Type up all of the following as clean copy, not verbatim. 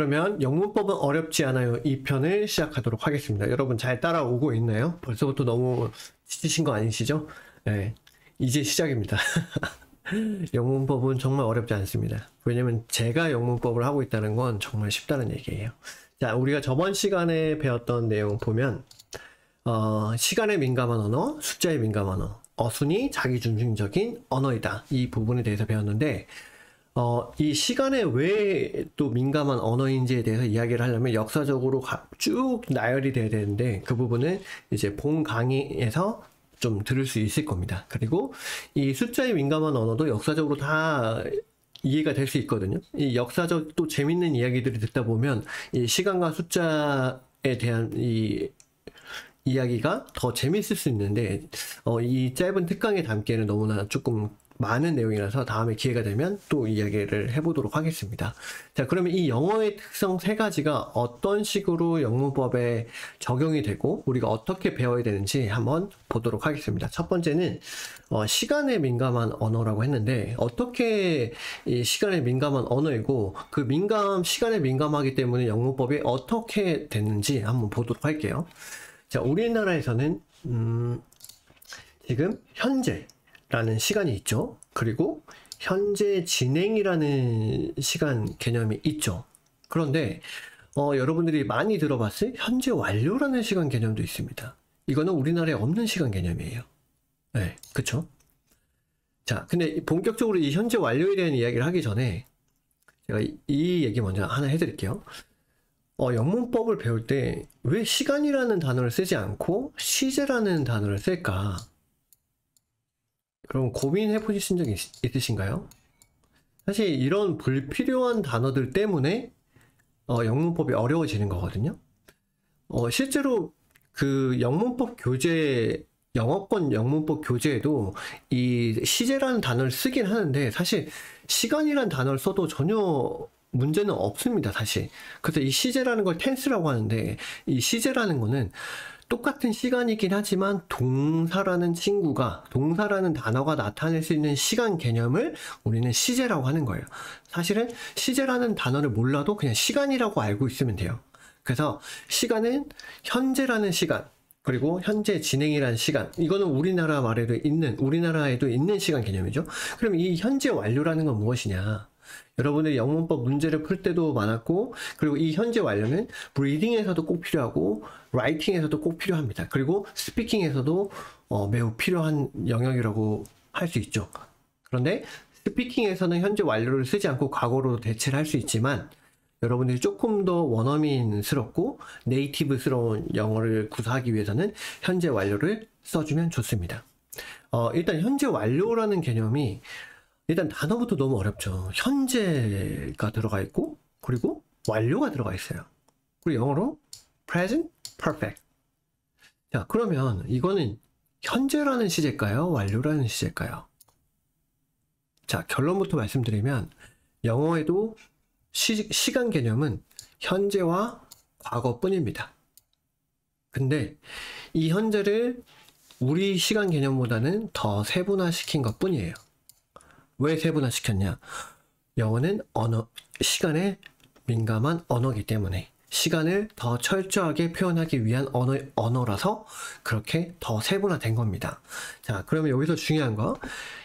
그러면 영문법은 어렵지 않아요. 이 편을 시작하도록 하겠습니다. 여러분 잘 따라오고 있나요? 벌써부터 너무 지치신 거 아니시죠? 네, 이제 시작입니다. 영문법은 정말 어렵지 않습니다. 왜냐면 제가 영문법을 하고 있다는 건 정말 쉽다는 얘기예요. 자, 우리가 저번 시간에 배웠던 내용 보면 시간에 민감한 언어, 숫자에 민감한 언어, 어순이 자기중심적인 언어이다. 이 부분에 대해서 배웠는데 이 시간에 왜 또 민감한 언어인지에 대해서 이야기를 하려면 역사적으로 쭉 나열이 돼야 되는데 그 부분은 이제 본 강의에서 좀 들을 수 있을 겁니다. 그리고 이 숫자에 민감한 언어도 역사적으로 다 이해가 될 수 있거든요. 이 역사적 또 재밌는 이야기들을 듣다 보면 이 시간과 숫자에 대한 이 이야기가 더 재밌을 수 있는데 이 짧은 특강에 담기에는 너무나 조금 많은 내용이라서 다음에 기회가 되면 또 이야기를 해보도록 하겠습니다. 자, 그러면 이 영어의 특성 세 가지가 어떤 식으로 영문법에 적용이 되고 우리가 어떻게 배워야 되는지 한번 보도록 하겠습니다. 첫 번째는 시간에 민감한 언어라고 했는데 어떻게 이 시간에 민감한 언어이고 그 시간에 민감하기 때문에 영문법이 어떻게 됐는지 한번 보도록 할게요. 자, 우리나라에서는 지금 현재라는 시간이 있죠. 그리고 현재 진행이라는 시간 개념이 있죠. 그런데 여러분들이 많이 들어봤을 현재 완료라는 시간 개념도 있습니다. 이거는 우리나라에 없는 시간 개념이에요. 네, 그쵸? 자, 근데 본격적으로 이 현재 완료에 대한 이야기를 하기 전에 제가 이 얘기 먼저 하나 해드릴게요. 영문법을 배울 때 왜 시간이라는 단어를 쓰지 않고 시제라는 단어를 쓸까? 그럼 고민해 보신 적 있으신가요? 사실 이런 불필요한 단어들 때문에 영문법이 어려워지는 거거든요. 실제로 그 영문법 교재, 영어권 영문법 교재에도 이 시제라는 단어를 쓰긴 하는데 사실 시간이라는 단어를 써도 전혀 문제는 없습니다, 사실. 그래서 이 시제라는 걸 텐스라고 하는데 이 시제라는 거는 똑같은 시간이긴 하지만 동사라는 단어가 나타낼 수 있는 시간 개념을 우리는 시제라고 하는 거예요. 사실은 시제라는 단어를 몰라도 그냥 시간이라고 알고 있으면 돼요. 그래서 시간은 현재라는 시간, 그리고 현재 진행이라는 시간, 이거는 우리나라에도 있는 시간 개념이죠. 그럼 이 현재 완료라는 건 무엇이냐? 여러분들이 영문법 문제를 풀 때도 많았고, 그리고 이 현재 완료는 리딩에서도 꼭 필요하고 라이팅에서도 꼭 필요합니다. 그리고 스피킹에서도 매우 필요한 영역이라고 할 수 있죠. 그런데 스피킹에서는 현재 완료를 쓰지 않고 과거로 대체를 할 수 있지만 여러분들이 조금 더 원어민스럽고 네이티브스러운 영어를 구사하기 위해서는 현재 완료를 써주면 좋습니다. 일단 현재 완료라는 개념이 일단 단어부터 너무 어렵죠. 현재가 들어가 있고 그리고 완료가 들어가 있어요. 그리고 영어로 present perfect. 자, 그러면 이거는 현재라는 시제일까요? 완료라는 시제일까요? 자, 결론부터 말씀드리면 영어에도 시간 개념은 현재와 과거뿐입니다. 근데 이 현재를 우리 시간 개념보다는 더 세분화시킨 것 뿐이에요. 왜 세분화시켰냐? 영어는 시간에 민감한 언어이기 때문에 시간을 더 철저하게 표현하기 위한 언어라서 그렇게 더 세분화된 겁니다. 자, 그러면 여기서 중요한 거,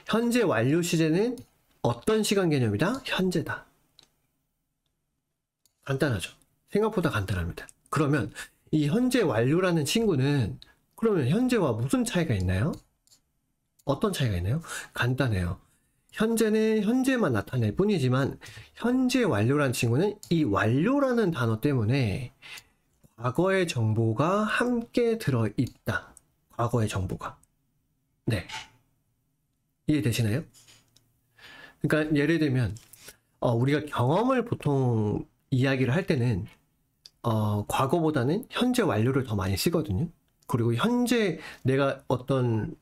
현재 완료 시제는 어떤 시간 개념이다? 현재다. 간단하죠? 생각보다 간단합니다. 그러면 이 현재 완료라는 친구는 그러면 현재와 무슨 차이가 있나요? 어떤 차이가 있나요? 간단해요. 현재는 현재만 나타낼 뿐이지만 현재 완료라는 친구는 이 완료라는 단어 때문에 과거의 정보가 함께 들어있다. 과거의 정보가. 네. 이해되시나요? 그러니까 예를 들면 우리가 경험을 보통 이야기를 할 때는 과거보다는 현재 완료를 더 많이 쓰거든요. 그리고 현재 내가 어떤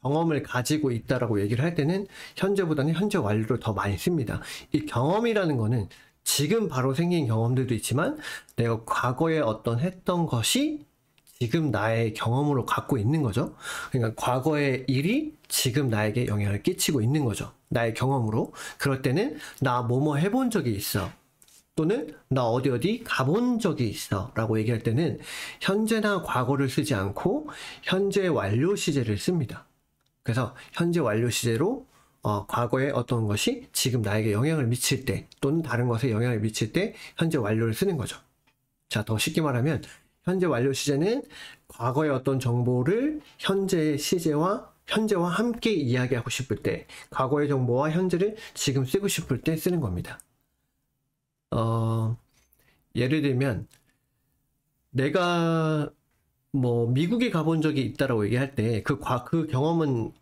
경험을 가지고 있다라고 얘기를 할 때는 현재보다는 현재 완료를 더 많이 씁니다. 이 경험이라는 거는 지금 바로 생긴 경험들도 있지만 내가 과거에 어떤 했던 것이 지금 나의 경험으로 갖고 있는 거죠. 그러니까 과거의 일이 지금 나에게 영향을 끼치고 있는 거죠. 나의 경험으로. 그럴 때는 나 뭐뭐 해본 적이 있어. 또는 나 어디 어디 가본 적이 있어 라고 얘기할 때는 현재나 과거를 쓰지 않고 현재 완료 시제를 씁니다. 그래서 현재 완료 시제로 과거의 어떤 것이 지금 나에게 영향을 미칠 때 또는 다른 것에 영향을 미칠 때 현재 완료를 쓰는 거죠. 자, 더 쉽게 말하면 현재 완료 시제는 과거의 어떤 정보를 현재의 시제와 현재와 함께 이야기하고 싶을 때, 과거의 정보와 현재를 지금 쓰고 싶을 때 쓰는 겁니다. 예를 들면 내가 뭐 미국에 가본 적이 있다라고 얘기할 때 그 경험은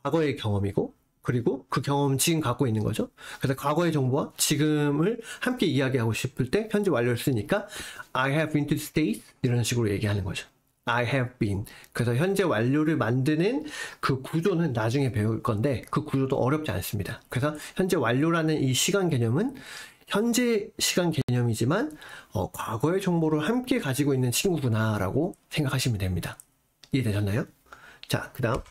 과거의 경험이고, 그리고 그 경험은 지금 갖고 있는 거죠. 그래서 과거의 정보와 지금을 함께 이야기하고 싶을 때 현재 완료를 쓰니까 I have been to the States 이런 식으로 얘기하는 거죠. I have been. 그래서 현재 완료를 만드는 그 구조는 나중에 배울 건데 그 구조도 어렵지 않습니다. 그래서 현재 완료라는 이 시간 개념은 현재 시간 개념이지만 과거의 정보를 함께 가지고 있는 친구구나 라고 생각하시면 됩니다. 이해되셨나요? 자, 그 다음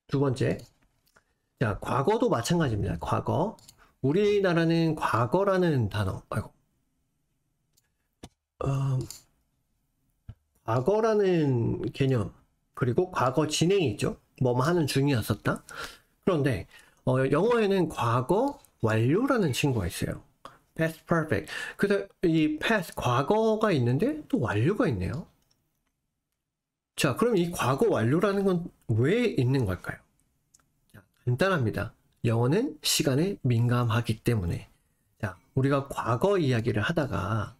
두 번째, 자, 과거도 마찬가지입니다. 과거. 우리나라는 과거라는 단어, 과거라는 개념, 그리고 과거 진행이 있죠. 뭐뭐 하는 중이었었다. 그런데 영어에는 과거 완료라는 친구가 있어요. past perfect. 그래서 이 past 과거가 있는데 또 완료가 있네요. 자, 그럼 이 과거 완료라는 건 왜 있는 걸까요? 자, 간단합니다. 영어는 시간에 민감하기 때문에. 자, 우리가 과거 이야기를 하다가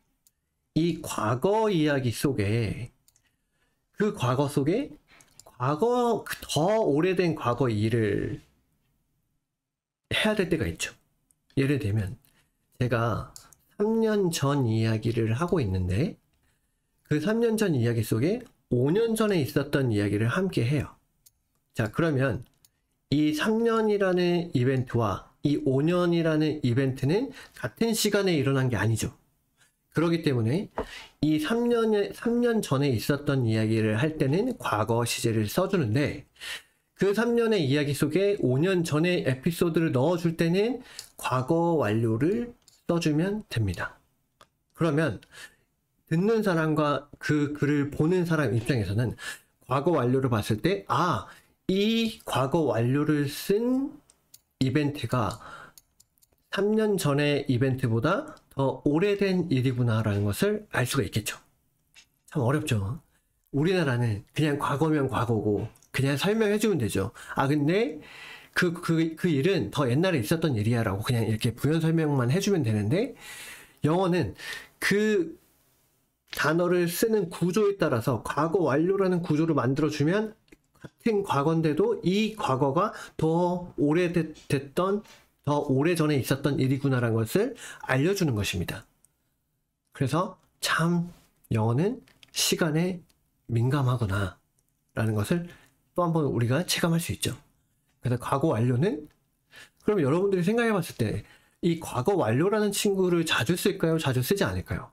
이 과거 이야기 속에 그 과거 속에 더 오래된 과거 일을 해야 될 때가 있죠. 예를 들면 제가 3년 전 이야기를 하고 있는데 그 3년 전 이야기 속에 5년 전에 있었던 이야기를 함께 해요. 자, 그러면 이 3년이라는 이벤트와 이 5년이라는 이벤트는 같은 시간에 일어난 게 아니죠. 그렇기 때문에 이 3년 전에 있었던 이야기를 할 때는 과거 시제를 써주는데 그 3년의 이야기 속에 5년 전의 에피소드를 넣어줄 때는 과거 완료를 써주면 됩니다. 그러면 듣는 사람과 그 글을 보는 사람 입장에서는 과거 완료를 봤을 때, 아, 이 과거 완료를 쓴 이벤트가 3년 전의 이벤트보다 더 오래된 일이구나라는 것을 알 수가 있겠죠. 참 어렵죠. 우리나라는 그냥 과거면 과거고 그냥 설명해주면 되죠. 아, 근데 그 일은 더 옛날에 있었던 일이야 라고 그냥 이렇게 부연 설명만 해주면 되는데 영어는 그 단어를 쓰는 구조에 따라서 과거 완료라는 구조를 만들어주면 같은 과거인데도 이 과거가 더 오래됐던 더 오래전에 있었던 일이구나라는 것을 알려주는 것입니다. 그래서 참 영어는 시간에 민감하구나 라는 것을 또 한 번 우리가 체감할 수 있죠. 그래서 과거 완료는 그럼 여러분들이 생각해 봤을 때 이 과거 완료라는 친구를 자주 쓸까요? 자주 쓰지 않을까요?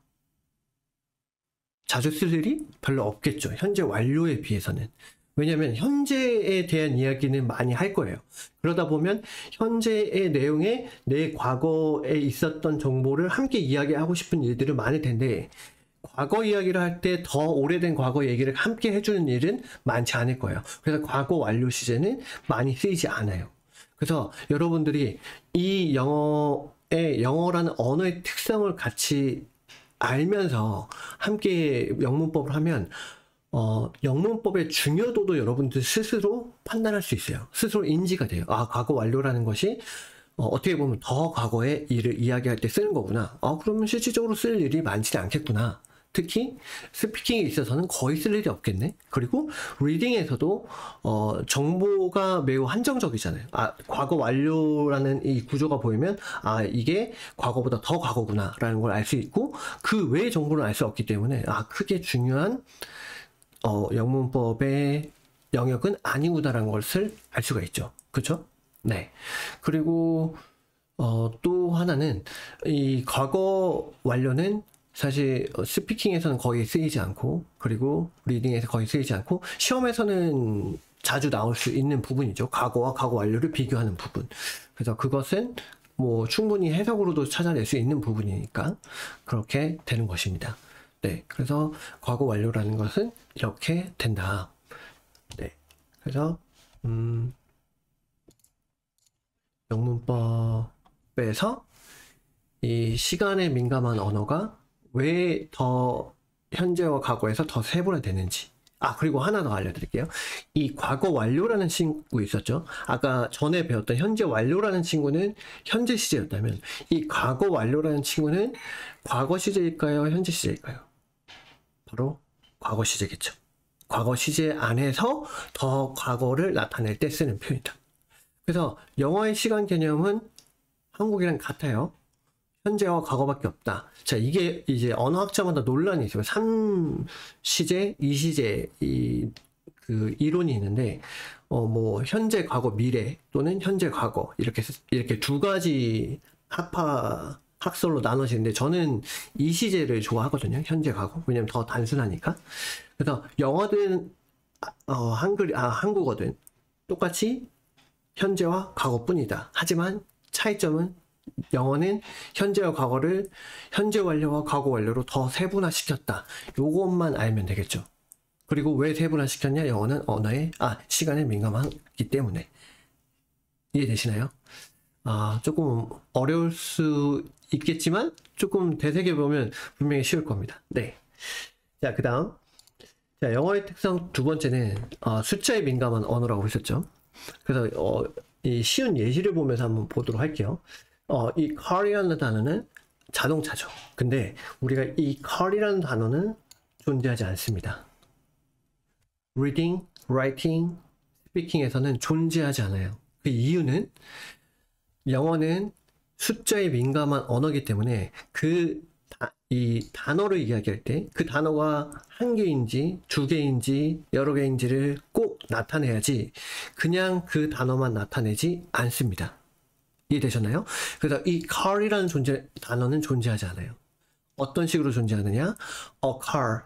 자주 쓸 일이 별로 없겠죠. 현재 완료에 비해서는. 왜냐하면 현재에 대한 이야기는 많이 할 거예요. 그러다 보면 현재의 내용에 내 과거에 있었던 정보를 함께 이야기하고 싶은 일들은 많을 텐데 과거 이야기를 할 때 더 오래된 과거 얘기를 함께 해주는 일은 많지 않을 거예요. 그래서 과거 완료 시제는 많이 쓰이지 않아요. 그래서 여러분들이 이 영어라는 언어의 특성을 같이 알면서 함께 영문법을 하면 영문법의 중요도도 여러분들 스스로 판단할 수 있어요. 스스로 인지가 돼요. 아, 과거 완료라는 것이 어떻게 보면 더 과거의 일을 이야기할 때 쓰는 거구나. 그러면 실질적으로 쓸 일이 많지는 않겠구나. 특히 스피킹에 있어서는 거의 쓸 일이 없겠네. 그리고 리딩에서도 정보가 매우 한정적이잖아요. 아, 과거 완료라는 이 구조가 보이면 아, 이게 과거보다 더 과거구나 라는 걸 알 수 있고 그 외의 정보를 알 수 없기 때문에 아, 크게 중요한 영문법의 영역은 아니구나라는 것을 알 수가 있죠. 그렇죠? 네. 그리고 또 하나는 이 과거 완료는 사실 스피킹에서는 거의 쓰이지 않고 그리고 리딩에서 거의 쓰이지 않고 시험에서는 자주 나올 수 있는 부분이죠. 과거와 과거 완료를 비교하는 부분. 그래서 그것은 뭐 충분히 해석으로도 찾아낼 수 있는 부분이니까 그렇게 되는 것입니다. 네, 그래서 과거 완료라는 것은 이렇게 된다. 네, 그래서 영문법에서 이 시간에 민감한 언어가 왜 더 현재와 과거에서 더 세분화되는지. 그리고 하나 더 알려드릴게요. 이 과거 완료라는 친구 있었죠? 아까 전에 배웠던 현재 완료라는 친구는 현재 시제였다면, 이 과거 완료라는 친구는 과거 시제일까요? 현재 시제일까요? 바로 과거 시제겠죠. 과거 시제 안에서 더 과거를 나타낼 때 쓰는 표현이다. 그래서 영어의 시간 개념은 한국이랑 같아요. 현재와 과거밖에 없다. 자, 이게 이제 언어학자마다 논란이 있어요. 3시제, 2시제, 그 이론이 있는데, 뭐, 현재, 과거, 미래, 또는 현재, 과거, 이렇게 두 가지 학설로 나눠지는데, 저는 2시제를 좋아하거든요. 현재, 과거. 왜냐면 더 단순하니까. 그래서 영어든, 한국어든 똑같이 현재와 과거뿐이다. 하지만 차이점은 영어는 현재와 과거를 현재 완료와 과거 완료로 더 세분화시켰다. 요것만 알면 되겠죠. 그리고 왜 세분화시켰냐? 영어는 시간에 민감하기 때문에. 이해되시나요? 조금 어려울 수 있겠지만 조금 되새겨보면 분명히 쉬울 겁니다. 네. 자, 그 다음. 자, 영어의 특성 두 번째는 숫자에 민감한 언어라고 했었죠. 그래서 이 쉬운 예시를 보면서 한번 보도록 할게요. 이 car이라는 단어는 자동차죠. 근데 우리가 이 car이라는 단어는 존재하지 않습니다. reading, writing, speaking에서는 존재하지 않아요. 그 이유는 영어는 숫자에 민감한 언어이기 때문에 이 단어를 이야기할 때 그 단어가 한 개인지 두 개인지 여러 개인지를 꼭 나타내야지 그냥 그 단어만 나타내지 않습니다. 이해되셨나요? 그래서 이 car이라는 단어는 존재하지 않아요. 어떤 식으로 존재하느냐? A car.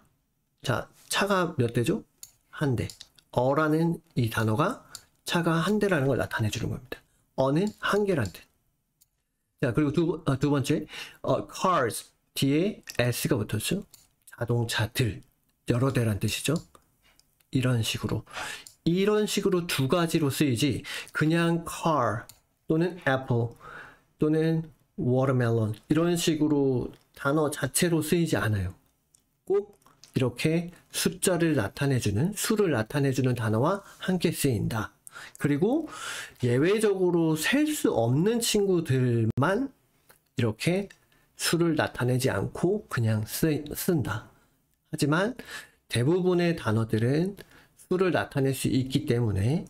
자, 차가 몇 대죠? 한 대. 어라는 이 단어가 차가 한 대라는 걸 나타내 주는 겁니다. 어는 한 개란 뜻. 자, 그리고 두 번째, cars. 뒤에 s가 붙었죠? 자동차들. 여러 대란 뜻이죠? 이런 식으로 두 가지로 쓰이지, 그냥 car, 또는 apple, 또는 watermelon 이런 식으로 단어 자체로 쓰이지 않아요. 꼭 이렇게 숫자를 나타내주는, 수를 나타내주는 단어와 함께 쓰인다. 그리고 예외적으로 셀 수 없는 친구들만 이렇게 수를 나타내지 않고 그냥 쓴다. 하지만 대부분의 단어들은 수를 나타낼 수 있기 때문에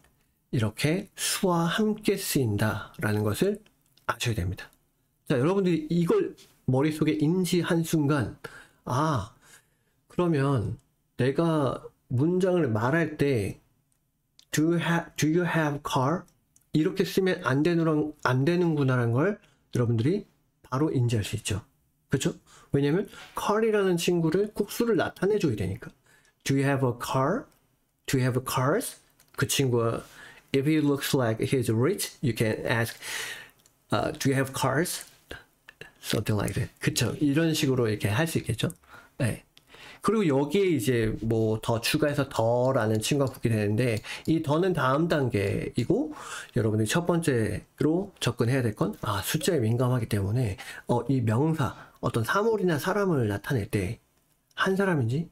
이렇게 수와 함께 쓰인다라는 것을 아셔야 됩니다. 자, 여러분들이 이걸 머릿속에 인지한 순간, 그러면 내가 문장을 말할 때 do you have car? 이렇게 쓰면 안 되는구나라는 걸 여러분들이 바로 인지할 수 있죠. 그렇죠? 왜냐면 car이라는 친구를 꼭 수를 나타내 줘야 되니까. Do you have a car? Do you have cars? 그 친구가 if he looks like he's rich, you can ask, do you have cars? Something like that. 그쵸? 이런 식으로 이렇게 할 수 있겠죠? 네. 그리고 여기에 이제 뭐 더 추가해서 더라는 친구가 붙게 되는데, 이 더는 다음 단계이고, 여러분들이 첫 번째로 접근해야 될 건, 숫자에 민감하기 때문에, 이 명사, 어떤 사물이나 사람을 나타낼 때, 한 사람인지,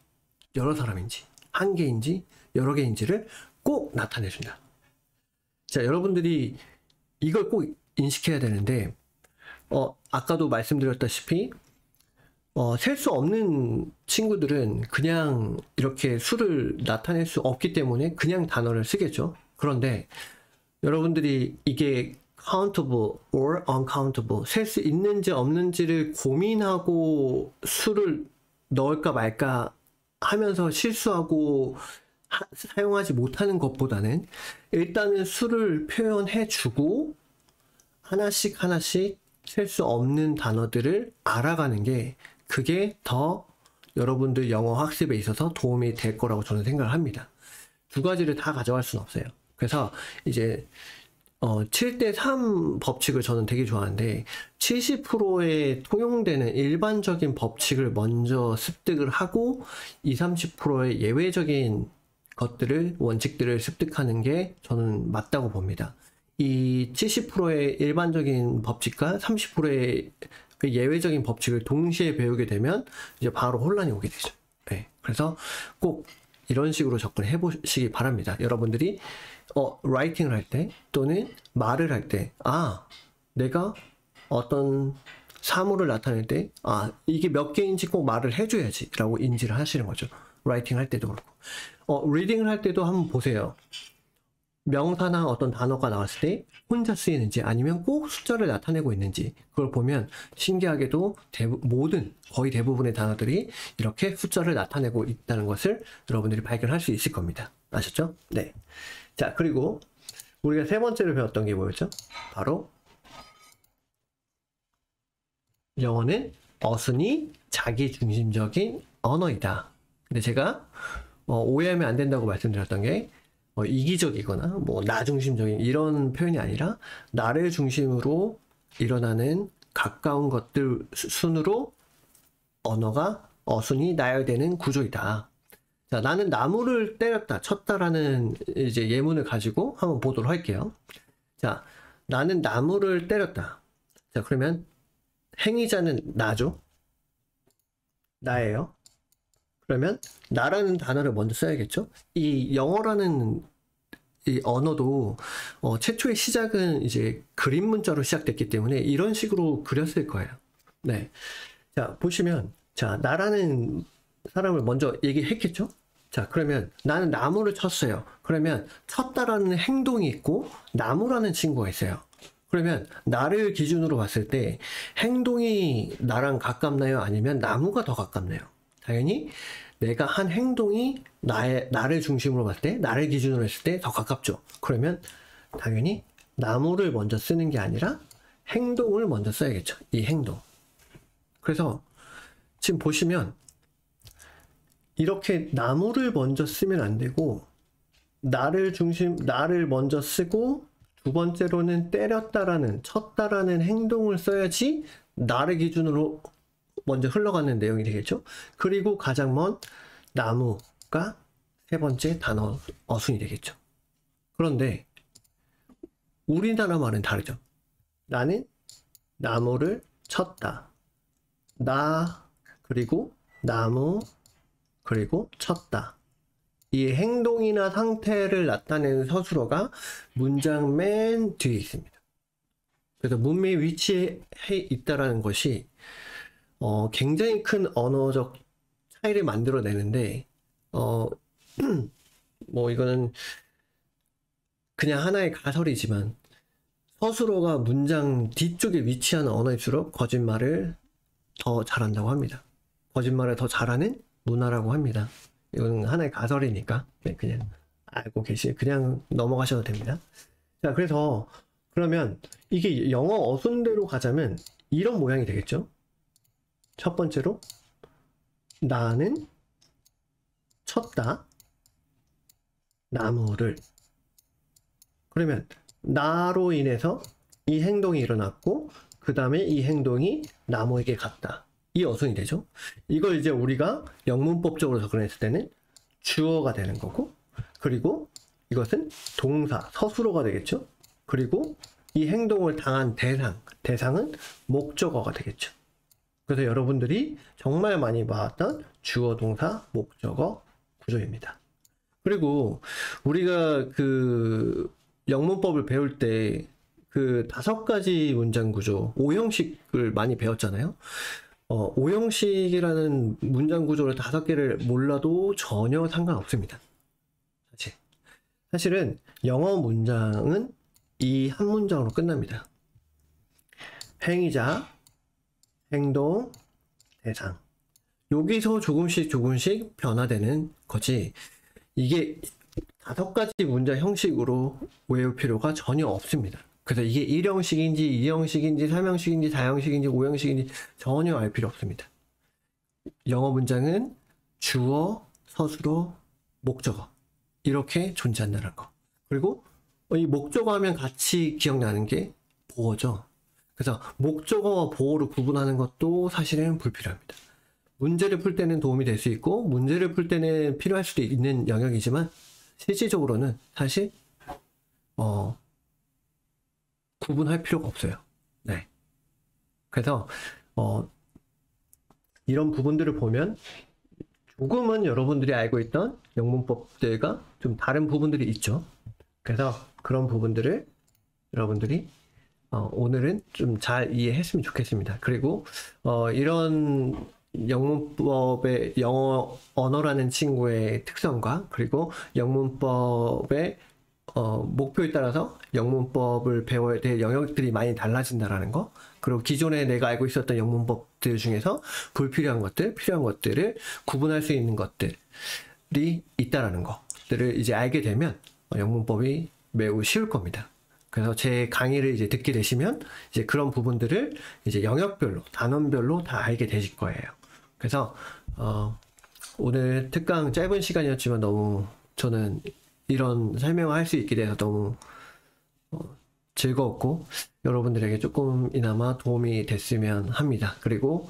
여러 사람인지, 한 개인지, 여러 개인지를 꼭 나타내준다. 자, 여러분들이 이걸 꼭 인식해야 되는데, 아까도 말씀드렸다시피, 셀 수 없는 친구들은 그냥 이렇게 수를 나타낼 수 없기 때문에 그냥 단어를 쓰겠죠. 그런데 여러분들이 이게 countable or uncountable, 셀 수 있는지 없는지를 고민하고 수를 넣을까 말까 하면서 실수하고 사용하지 못하는 것보다는 일단은 수를 표현해 주고 하나씩 셀 수 없는 단어들을 알아가는 게, 그게 더 여러분들 영어 학습에 있어서 도움이 될 거라고 저는 생각을 합니다. 두 가지를 다 가져갈 수는 없어요. 그래서 이제 7대3 법칙을 저는 되게 좋아하는데 70%에 통용되는 일반적인 법칙을 먼저 습득을 하고 20, 30%의 예외적인 것들을 원칙들을 습득하는 게 저는 맞다고 봅니다. 이 70%의 일반적인 법칙과 30%의 그 예외적인 법칙을 동시에 배우게 되면 이제 바로 혼란이 오게 되죠. 네. 그래서 꼭 이런 식으로 접근해 보시기 바랍니다. 여러분들이 라이팅을 할 때 또는 말을 할 때 내가 어떤 사물을 나타낼 때 이게 몇 개인지 꼭 말을 해줘야지 라고 인지를 하시는 거죠. 라이팅 할 때도 그렇고 리딩을 할 때도 한번 보세요. 명사나 어떤 단어가 나왔을 때 혼자 쓰이는지 아니면 꼭 숫자를 나타내고 있는지 그걸 보면 신기하게도 거의 대부분의 단어들이 이렇게 숫자를 나타내고 있다는 것을 여러분들이 발견할 수 있을 겁니다. 아셨죠? 네. 자, 그리고 우리가 세 번째로 배웠던 게 뭐였죠? 바로 영어는 어순이 자기중심적인 언어이다. 근데 제가 오해하면 안 된다고 말씀드렸던 게 이기적이거나 뭐 나 중심적인 이런 표현이 아니라 나를 중심으로 일어나는 가까운 것들 순으로 어순이 나열되는 구조이다. 자, 나는 나무를 때렸다, 쳤다라는 이제 예문을 가지고 한번 보도록 할게요. 자, 나는 나무를 때렸다. 자, 그러면 행위자는 나죠. 나예요. 그러면 나라는 단어를 먼저 써야겠죠. 이 영어라는 이 언어도 최초의 시작은 이제 그림 문자로 시작됐기 때문에 이런 식으로 그렸을 거예요. 네. 자, 보시면 자, 나라는 사람을 먼저 얘기했겠죠. 자, 그러면 나는 나무를 쳤어요. 그러면 쳤다라는 행동이 있고 나무라는 친구가 있어요. 그러면 나를 기준으로 봤을 때 행동이 나랑 가깝나요? 아니면 나무가 더 가깝나요? 당연히 내가 한 행동이 나를 중심으로 봤을 때, 나를 기준으로 했을 때 더 가깝죠. 그러면 당연히 나무를 먼저 쓰는 게 아니라 행동을 먼저 써야겠죠. 이 행동. 그래서 지금 보시면 이렇게 나무를 먼저 쓰면 안 되고 나를 먼저 쓰고 두 번째로는 때렸다라는, 쳤다라는 행동을 써야지 나를 기준으로 먼저 흘러가는 내용이 되겠죠. 그리고 가장 먼 나무가 세 번째 단어 어순이 되겠죠. 그런데 우리나라 말은 다르죠. 나는 나무를 쳤다. 그리고 나무, 그리고 쳤다. 이 행동이나 상태를 나타내는 서술어가 문장 맨 뒤에 있습니다. 그래서 문맥 위치에 있다라는 것이 굉장히 큰 언어적 차이를 만들어내는데 뭐 이거는 그냥 하나의 가설이지만 서술어가 문장 뒤쪽에 위치하는 언어일수록 거짓말을 더 잘한다고 합니다. 거짓말을 더 잘하는 문화라고 합니다. 이건 하나의 가설이니까 그냥 알고 그냥 넘어가셔도 됩니다. 자, 그래서 그러면 이게 영어 어순대로 가자면 이런 모양이 되겠죠. 첫 번째로 나는 쳤다 나무를. 그러면 나로 인해서 이 행동이 일어났고 그 다음에 이 행동이 나무에게 갔다. 이 어순이 되죠. 이걸 이제 우리가 영문법적으로 접근했을 때는 주어가 되는 거고, 그리고 이것은 동사, 서술어가 되겠죠. 그리고 이 행동을 당한 대상은 목적어가 되겠죠. 그래서 여러분들이 정말 많이 봤던 주어, 동사, 목적어 구조입니다. 그리고 우리가 그 영문법을 배울 때 그 5가지 문장 구조, 5형식을 많이 배웠잖아요. 5형식이라는 문장 구조를 5개를 몰라도 전혀 상관없습니다. 사실은 영어 문장은 이 한 문장으로 끝납니다. 행위자, 행동, 대상. 여기서 조금씩 변화되는 거지. 이게 5가지 문장 형식으로 외울 필요가 전혀 없습니다. 그래서 이게 1형식인지 2형식인지 3형식인지 4형식인지 5형식인지 전혀 알 필요 없습니다. 영어 문장은 주어, 서술어, 목적어 이렇게 존재한다는 거. 그리고 이 목적어 하면 같이 기억나는 게 보어죠. 그래서 목적어와 보어를 구분하는 것도 사실은 불필요합니다. 문제를 풀 때는 도움이 될 수 있고 문제를 풀 때는 필요할 수도 있는 영역이지만 실질적으로는 사실 구분할 필요가 없어요. 네. 그래서 이런 부분들을 보면 조금은 여러분들이 알고 있던 영문법들과 좀 다른 부분들이 있죠. 그래서 그런 부분들을 여러분들이 오늘은 좀 잘 이해했으면 좋겠습니다. 그리고 이런 영문법의 영어 언어라는 친구의 특성과 그리고 영문법의 목표에 따라서 영문법을 배워야 될 영역들이 많이 달라진다라는 거, 그리고 기존에 내가 알고 있었던 영문법들 중에서 불필요한 것들, 필요한 것들을 구분할 수 있는 것들이 있다라는 것들을 이제 알게 되면 영문법이 매우 쉬울 겁니다. 그래서 제 강의를 이제 듣게 되시면 이제 그런 부분들을 이제 영역별로, 단원별로 다 알게 되실 거예요. 그래서 오늘 특강 짧은 시간이었지만 너무 저는 이런 설명을 할 수 있게 돼서 너무 즐거웠고 여러분들에게 조금이나마 도움이 됐으면 합니다. 그리고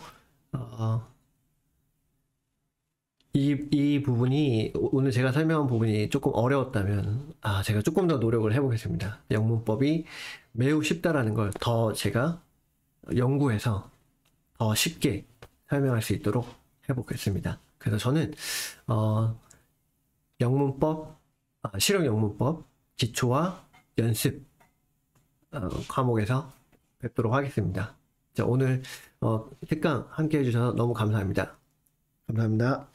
이 부분이 오늘 제가 설명한 부분이 조금 어려웠다면 제가 조금 더 노력을 해보겠습니다. 영문법이 매우 쉽다라는 걸 더 제가 연구해서 더 쉽게 설명할 수 있도록 해보겠습니다. 그래서 저는 영문법, 실용 영문법 기초와 연습 과목에서 뵙도록 하겠습니다. 자, 오늘 특강 함께 해주셔서 너무 감사합니다. 감사합니다.